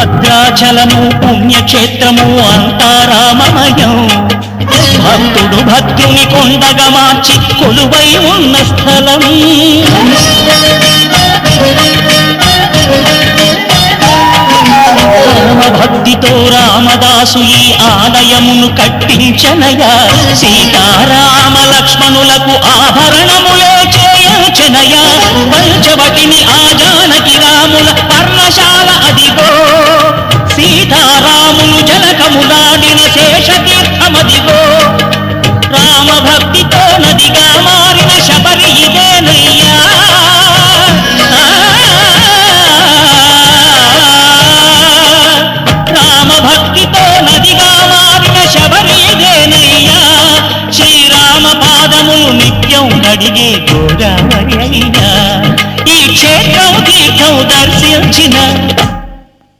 భద్రాచలము పుణ్యక్షేత్రము అంతా రామమయం. భక్తుడు భక్తుని కొండగా మార్చి కొలువై ఉన్న స్థలం. భక్తితో రామదాసు ఈ ఆలయమును కట్టించనయా. సీతారామ లక్ష్మణులకు ఆభరణములే చేయించనయా. పంచవటిని ఆ జానకి రాముల పర్ణశాల అదిగో. సీతారాములు జలకములాడిన శేషతీర్థమదిగో. రామ భక్తితో నదిగా మారిన శబరి ఇదేనయ్యా. రామ భక్తితో నదిగా మారిన శబరి ఇదేనయ్యా. శ్రీరామ పాదములు నిత్యం కడిగే గోదావరి అయ్యా. ఈ క్షేత్రం తీర్థం దర్శించిన